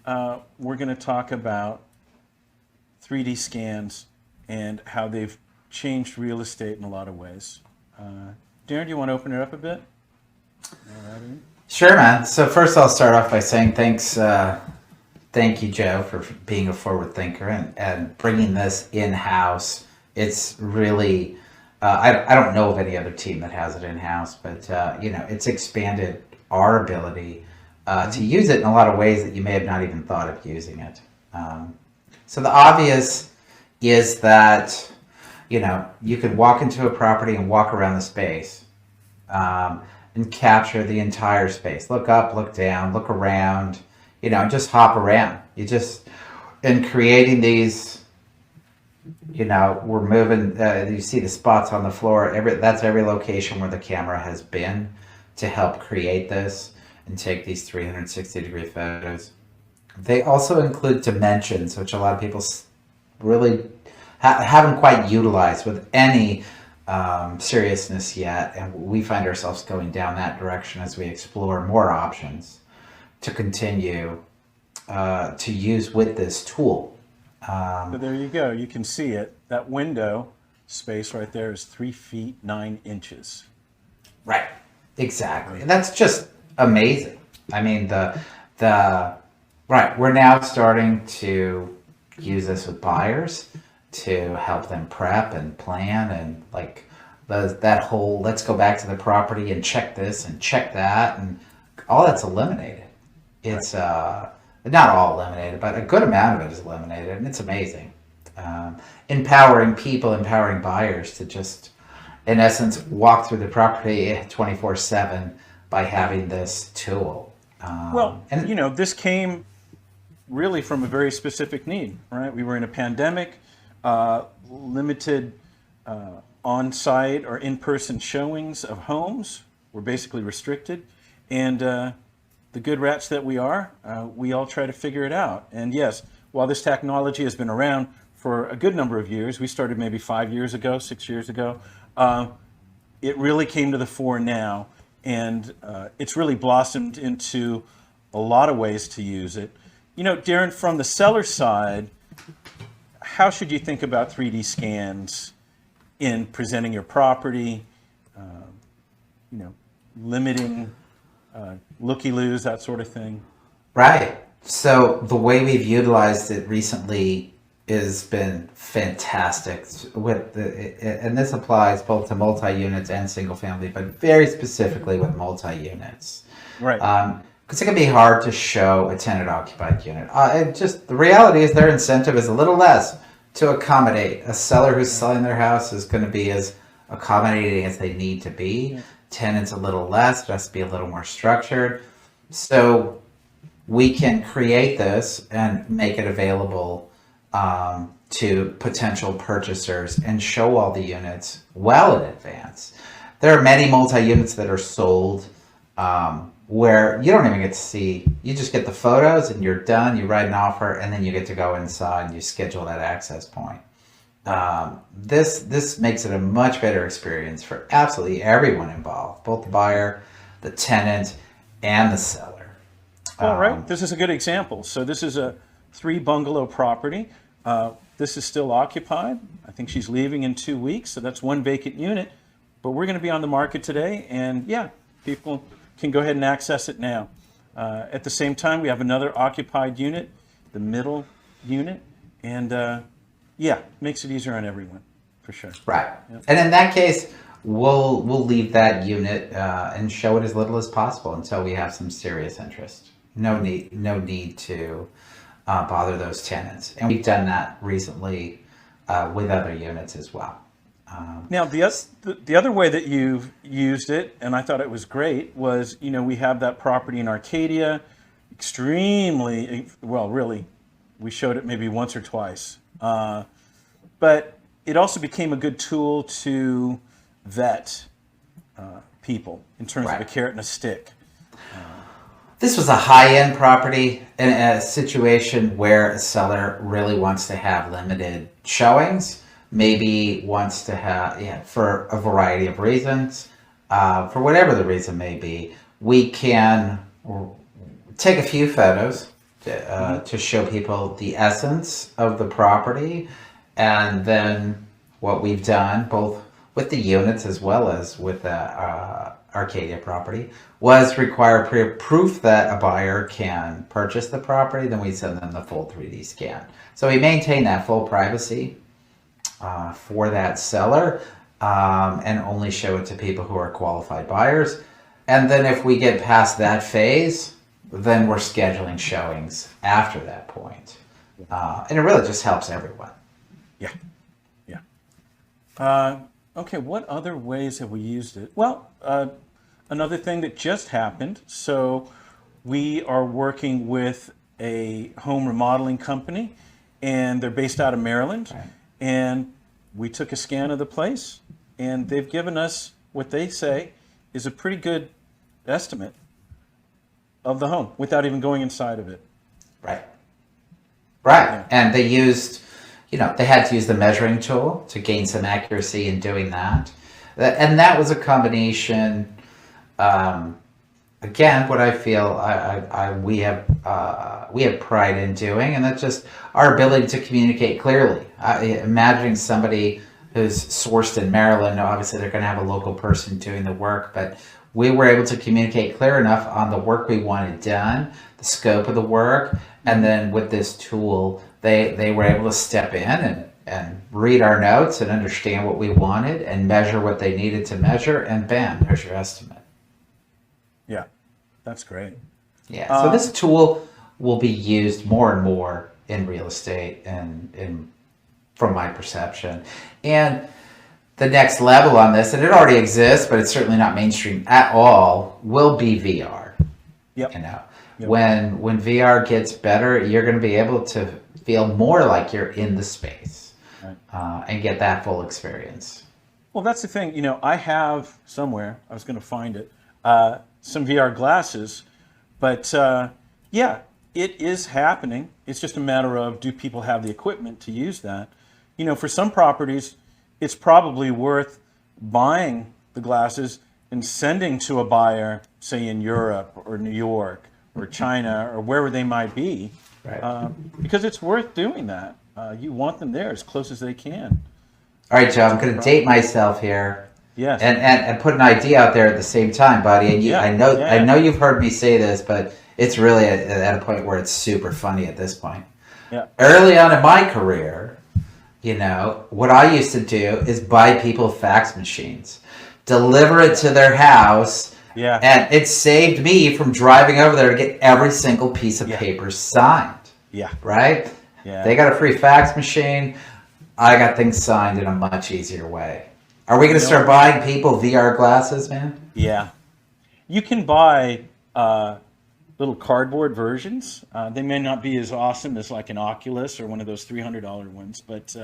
we're going to talk about 3D scans and how they've changed real estate in a lot of ways. Darren, do you want to open it up a bit? Alrighty. Sure, man. So first I'll start off by saying thank you, Joe, for being a forward thinker and bringing this in-house. It's really, I don't know of any other team that has it in-house, but, it's expanded our ability to use it in a lot of ways that you may have not even thought of using it. So the obvious is that, you could walk into a property and walk around the space and capture the entire space. Look up, look down, look around, just hop around. In creating these, we're moving, you see the spots on the floor. That's every location where the camera has been to help create this and take these 360-degree photos. They also include dimensions, which a lot of people really haven't quite utilized with any seriousness yet, and we find ourselves going down that direction as we explore more options to continue to use with this tool. So there you go. You can see it. That window space right there is 3 feet 9 inches. Right. Exactly. And that's just amazing. I mean, right. We're now starting to use this with buyers to help them prep and plan and that whole let's go back to the property and check this and check that, and all that's eliminated. It's not all eliminated, but a good amount of it is eliminated, and it's amazing. Empowering people, empowering buyers to just, in essence, walk through the property 24/7 by having this tool. This came really from a very specific need, right? We were in a pandemic, limited on-site or in-person showings of homes were basically restricted, and the good rats that we are, we all try to figure it out. And yes, while this technology has been around for a good number of years, we started maybe 5 years ago, 6 years ago, it really came to the fore now, and it's really blossomed into a lot of ways to use it. Darren, from the seller side, how should you think about 3D scans in presenting your property, limiting looky-loos, that sort of thing? Right. So the way we've utilized it recently has been fantastic. And this applies both to multi-units and single-family, but very specifically with multi-units. Right. Because it can be hard to show a tenant-occupied unit. The reality is their incentive is a little less to accommodate. A seller who's selling their house is going to be as accommodating as they need to be. Yeah. Tenants a little less, it has to be a little more structured. So we can create this and make it available to potential purchasers and show all the units well in advance. There are many multi-units that are sold where you don't even get to see, you just get the photos and you're done, you write an offer, and then you get to go inside and you schedule that access point. This makes it a much better experience for absolutely everyone involved, both the buyer, the tenant, and the seller. All right, this is a good example. So this is a 3-bungalow property. This is still occupied. I think she's leaving in 2 weeks, so that's 1 vacant unit. But we're going to be on the market today, and yeah, people can go ahead and access it now. At the same time, we have another occupied unit, the middle unit, and makes it easier on everyone, for sure. Right. Yep. And in that case, we'll leave that unit and show it as little as possible until we have some serious interest. No need to bother those tenants. And we've done that recently with other units as well. Now, the other way that you've used it, and I thought it was great, was, we have that property in Arcadia, extremely, well, really, we showed it maybe once or twice. But it also became a good tool to vet people in terms of a carrot and a stick. This was a high-end property in a situation where a seller really wants to have limited showings, maybe wants to have, for a variety of reasons, for whatever the reason may be, we can take a few photos to show people the essence of the property. And then what we've done, both with the units as well as with the Arcadia property, was require proof that a buyer can purchase the property. Then we send them the full 3D scan. So we maintain that full privacy for that seller, and only show it to people who are qualified buyers. And then if we get past that phase, then we're scheduling showings after that point. And it really just helps everyone. Yeah, yeah. Okay, what other ways have we used it? Well, another thing that just happened. So we are working with a home remodeling company, and they're based out of Maryland. Right. And we took a scan of the place, and they've given us what they say is a pretty good estimate of the home without even going inside of it. Right. Right. Yeah. And they used, they had to use the measuring tool to gain some accuracy in doing that. And that was a combination, again, what I feel we have pride in doing, and that's just our ability to communicate clearly. Imagining somebody who's sourced in Maryland, obviously they're going to have a local person doing the work, but we were able to communicate clear enough on the work we wanted done, the scope of the work, and then with this tool, they were able to step in and read our notes and understand what we wanted and measure what they needed to measure, and bam, there's your estimate. Yeah, that's great. Yeah, so this tool will be used more and more in real estate, and from my perception. And the next level on this, and it already exists, but it's certainly not mainstream at all, will be VR. Yep. Yep. Yep. When VR gets better, you're going to be able to feel more like you're in the space, right, and get that full experience. Well, that's the thing. I have somewhere, I was going to find it, some VR glasses, but yeah, it is happening. It's just a matter of, do people have the equipment to use that? For some properties, it's probably worth buying the glasses and sending to a buyer, say in Europe or New York or China or wherever they might be, right, because it's worth doing that. You want them there as close as they can. All right, Joe, I'm going to date myself here. Yes. And put an idea out there at the same time, buddy. And I know you've heard me say this, but it's really at a point where it's super funny at this point. Yeah. Early on in my career, what I used to do is buy people fax machines, deliver it to their house, yeah, and it saved me from driving over there to get every single piece of paper signed. Yeah. Right? Yeah. They got a free fax machine. I got things signed in a much easier way. Are we going to start buying people VR glasses, man? Yeah. You can buy little cardboard versions. They may not be as awesome as like an Oculus or one of those $300 ones, but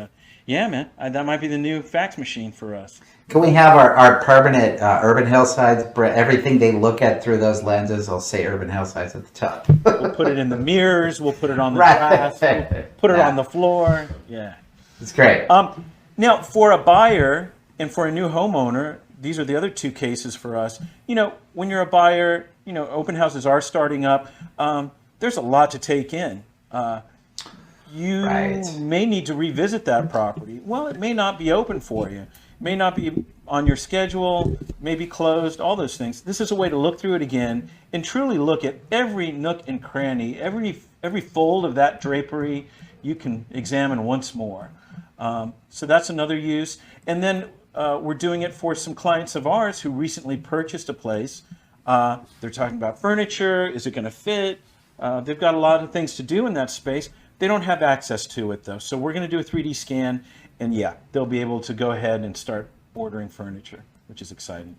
yeah, man, that might be the new fax machine for us. Can we have our permanent Urban Hillsides, everything they look at through those lenses, I'll say Urban Hillsides at the top. We'll put it in the mirrors, we'll put it on the glass, we'll put it on the floor. Yeah. It's great. Now, for a buyer and for a new homeowner, these are the other two cases for us. When you're a buyer, open houses are starting up. There's a lot to take in. You may need to revisit that property. Well, it may not be open for you. It may not be on your schedule, may be closed, all those things. This is a way to look through it again and truly look at every nook and cranny, every fold of that drapery you can examine once more. So that's another use. And then we're doing it for some clients of ours who recently purchased a place. They're talking about furniture. Is it going to fit? They've got a lot of things to do in that space. They don't have access to it, though. So we're going to do a 3D scan, and yeah, they'll be able to go ahead and start ordering furniture, which is exciting.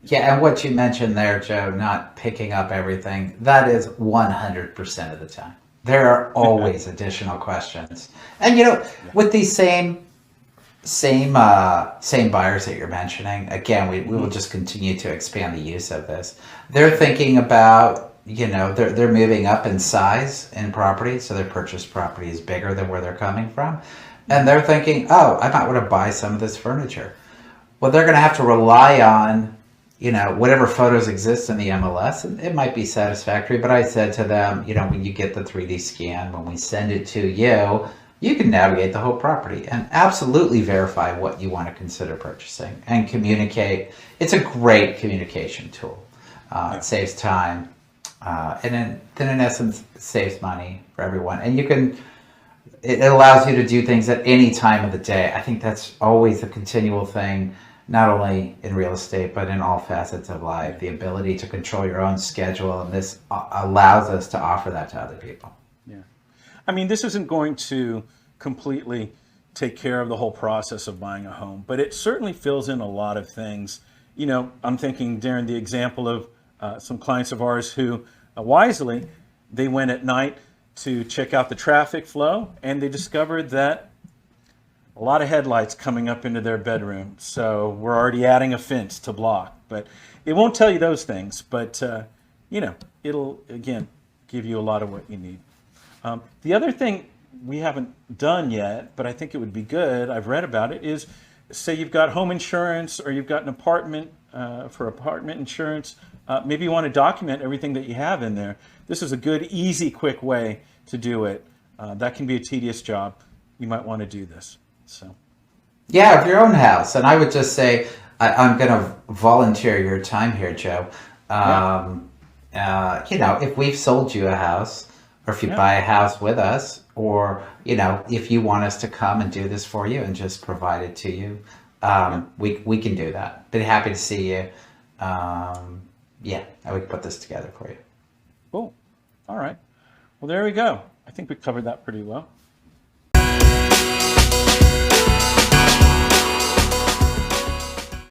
Yeah, and what you mentioned there, Joe, not picking up everything, that is 100% of the time. There are always additional questions. And, with these same buyers that you're mentioning, again, we will just continue to expand the use of this. They're thinking about, they're moving up in size in property, so their purchase property is bigger than where they're coming from. And they're thinking, I might want to buy some of this furniture. Well, they're going to have to rely on whatever photos exist in the MLS, it might be satisfactory. But I said to them, when you get the 3D scan, when we send it to you, you can navigate the whole property and absolutely verify what you want to consider purchasing and communicate. It's a great communication tool. It saves time, and then in essence, it saves money for everyone. And it allows you to do things at any time of the day. I think that's always a continual thing, not only in real estate, but in all facets of life. The ability to control your own schedule, and this allows us to offer that to other people. Yeah. I mean, this isn't going to completely take care of the whole process of buying a home, but it certainly fills in a lot of things. I'm thinking, Darren, the example of some clients of ours who wisely, they went at night to check out the traffic flow, and they discovered that a lot of headlights coming up into their bedroom. So we're already adding a fence to block, but it won't tell you those things, but it'll, again, give you a lot of what you need. The other thing we haven't done yet, but I think it would be good, I've read about it, is say you've got home insurance or you've got an apartment for apartment insurance. Maybe you want to document everything that you have in there. This is a good, easy, quick way to do it. That can be a tedious job. You might want to do this. So, yeah, of your own house. And I would just say, I'm going to volunteer your time here, Joe. If we've sold you a house, or if you buy a house with us, or, if you want us to come and do this for you and just provide it to you, we can do that. Be happy to see you. And we can put this together for you. Cool. All right. Well, there we go. I think we covered that pretty well.